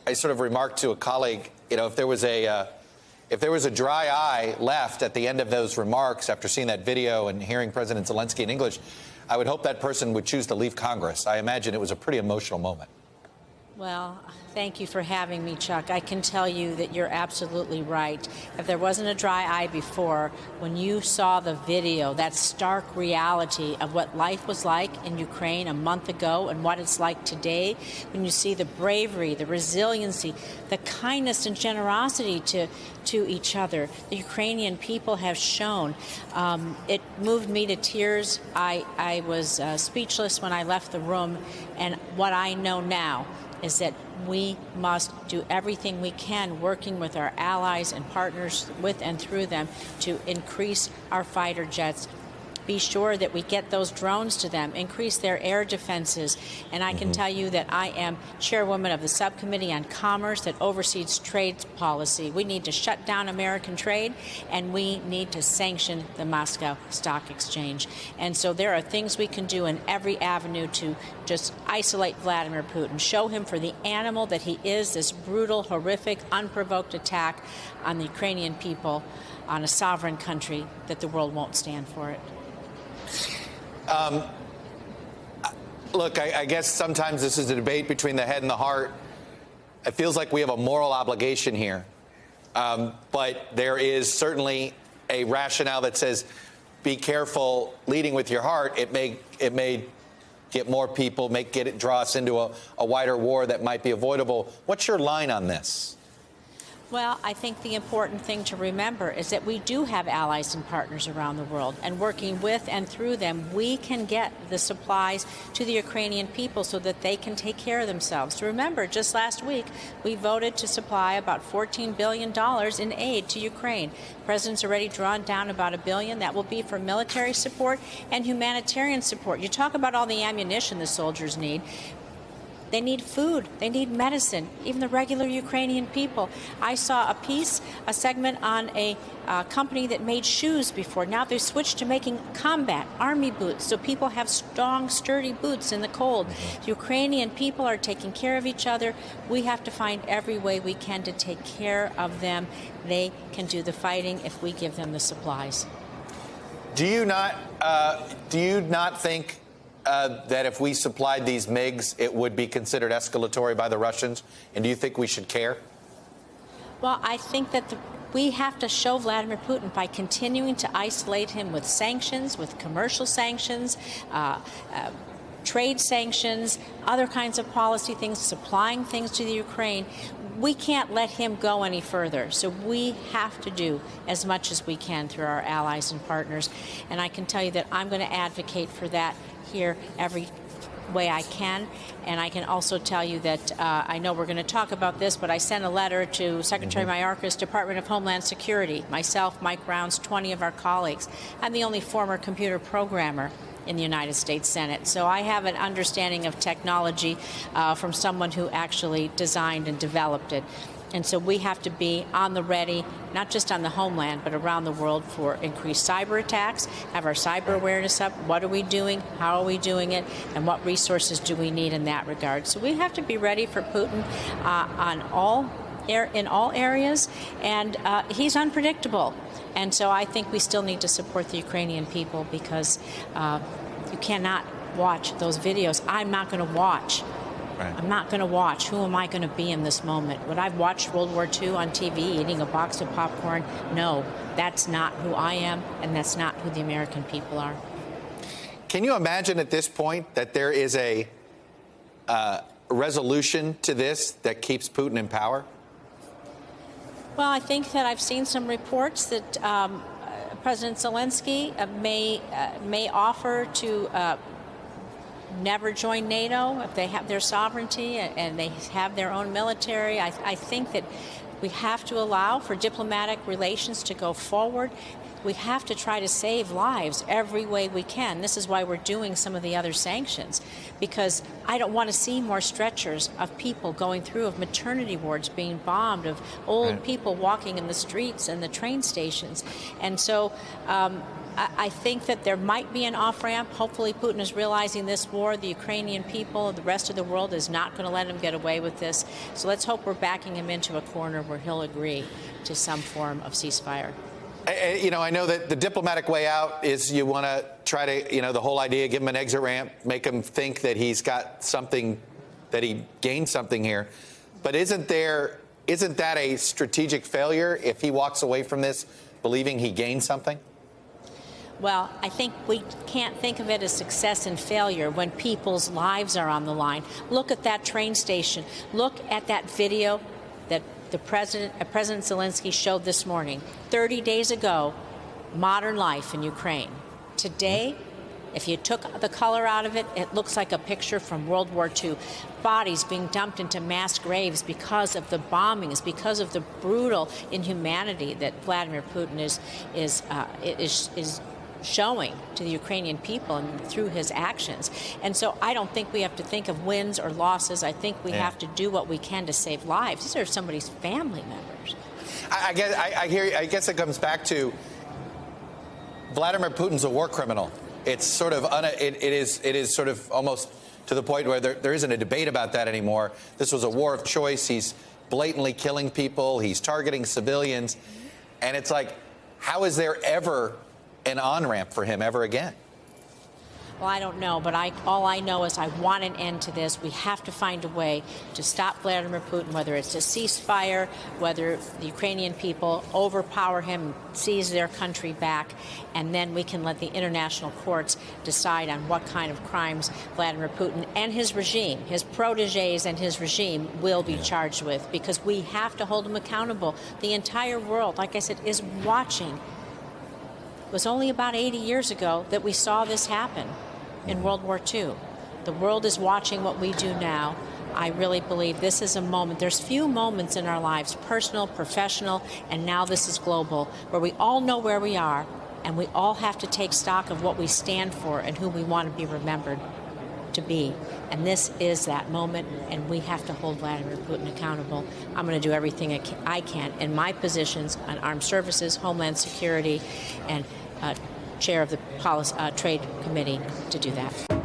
I sort of remarked to a colleague, if there was a dry eye left at the end of those remarks after seeing that video and hearing President Zelensky in English, I would hope that person would choose to leave Congress. I imagine it was a pretty emotional moment. Well, thank you for having me, Chuck. I can tell you that you're absolutely right. If there wasn't a dry eye before, when you saw the video, that stark reality of what life was like in Ukraine a month ago and what it's like today, when you see the bravery, the resiliency, the kindness and generosity to each other the Ukrainian people have shown, it moved me to tears. I was speechless when I left the room, and what I know now is that we must do everything we can, working with our allies and partners with and through them, to increase our fighter jets. Be sure that we get those drones to them, increase their air defenses. And I can tell you that I am chairwoman of the subcommittee on commerce that oversees trade policy. We need to shut down American trade, and we need to sanction the Moscow Stock Exchange. And so there are things we can do in every avenue to just isolate Vladimir Putin, show him for the animal that he is, this brutal, horrific, unprovoked attack on the Ukrainian people, on a sovereign country, that the world won't stand for it. Look, I guess sometimes this is a debate between the head and the heart. It feels like we have a moral obligation here. But there is certainly a rationale that says, be careful leading with your heart. It may get more people, draw us into a wider war that might be avoidable. What's your line on this? Well, I think the important thing to remember is that we do have allies and partners around the world, and working with and through them, we can get the supplies to the Ukrainian people so that they can take care of themselves. So remember, just last week, we voted to supply about $14 billion in aid to Ukraine. The President's already drawn down about $1 billion. That will be for military support and humanitarian support. You talk about all the ammunition the soldiers need. They need food. They need medicine. Even the regular Ukrainian people. I saw a segment on a company that made shoes before. Now they've switched to making combat army boots, so people have strong, sturdy boots in the cold. The Ukrainian people are taking care of each other. We have to find every way we can to take care of them. They can do the fighting if we give them the supplies. Do you not think that if we supplied these MiGs, it would be considered escalatory by the Russians? And do you think we should care? Well, I think that we have to show Vladimir Putin by continuing to isolate him with sanctions, with commercial sanctions, trade sanctions, other kinds of policy things, supplying things to the Ukraine. We can't let him go any further. So we have to do as much as we can through our allies and partners. And I can tell you that I'm going to advocate for that here every way I can. And I can also tell you that I know we're going to talk about this, but I sent a letter to Secretary Mayorkas, Department of Homeland Security, myself, Mike Rounds, 20 of our colleagues. I'm the only former computer programmer in the United States Senate. So I have an understanding of technology from someone who actually designed and developed it. And so we have to be on the ready, not just on the homeland, but around the world for increased cyber attacks, have our cyber awareness up. What are we doing? How are we doing it? And what resources do we need in that regard? So we have to be ready for Putin in all areas. And he's unpredictable. And so I think we still need to support the Ukrainian people, because you cannot watch those videos. I'm not going to watch. Right. I'm not going to watch. Who am I going to be in this moment? Would I watch World War II on TV eating a box of popcorn? No, that's not who I am, and that's not who the American people are. Can you imagine at this point that there is a resolution to this that keeps Putin in power? Well, I think that I've seen some reports that President Zelensky may offer to never join NATO if they have their sovereignty and they have their own military. I think that we have to allow for diplomatic relations to go forward. We have to try to save lives every way we can. This is why we're doing some of the other sanctions, because I don't want to see more stretchers of people going through, of maternity wards being bombed, of old people walking in the streets and the train stations. And so I think that there might be an off-ramp. Hopefully Putin is realizing this war. The Ukrainian people, the rest of the world is not going to let him get away with this. So let's hope we're backing him into a corner where he'll agree to some form of ceasefire. I know that the diplomatic way out is you want to try to, the whole idea, give him an exit ramp, make him think that he's got something, that he gained something here. But isn't that a strategic failure if he walks away from this believing he gained something? Well, I think we can't think of it as success and failure when people's lives are on the line. Look at that train station. Look at that video that President Zelensky showed this morning. 30 days ago, modern life in Ukraine. Today, if you took the color out of it, it looks like a picture from World War II. Bodies being dumped into mass graves because of the bombings, because of the brutal inhumanity that Vladimir Putin is showing to the Ukrainian people and through his actions. And so I don't think we have to think of wins or losses. I think we have to do what we can to save lives. These are somebody's family members. I guess it comes back to Vladimir Putin's a war criminal. It's sort of it is sort of almost to the point where there isn't a debate about that anymore. This was a war of choice. He's blatantly killing people. He's targeting civilians. And it's like, how is there ever an on-ramp for him ever again? Well, I don't know, but all I know is I want an end to this. We have to find a way to stop Vladimir Putin, whether it's a ceasefire, whether the Ukrainian people overpower him, seize their country back, and then we can let the international courts decide on what kind of crimes Vladimir Putin and his regime, his protégés and his regime will be charged with, because we have to hold them accountable. The entire world, like I said, is watching. It was only about 80 years ago that we saw this happen in World War II. The world is watching what we do now. I really believe this is a moment. There's few moments in our lives, personal, professional, and now this is global, where we all know where we are, and we all have to take stock of what we stand for and who we want to be remembered to be. And this is that moment, and we have to hold Vladimir Putin accountable. I'm going to do everything I can in my positions on armed services, homeland security, and chair of the Trade Committee to do that.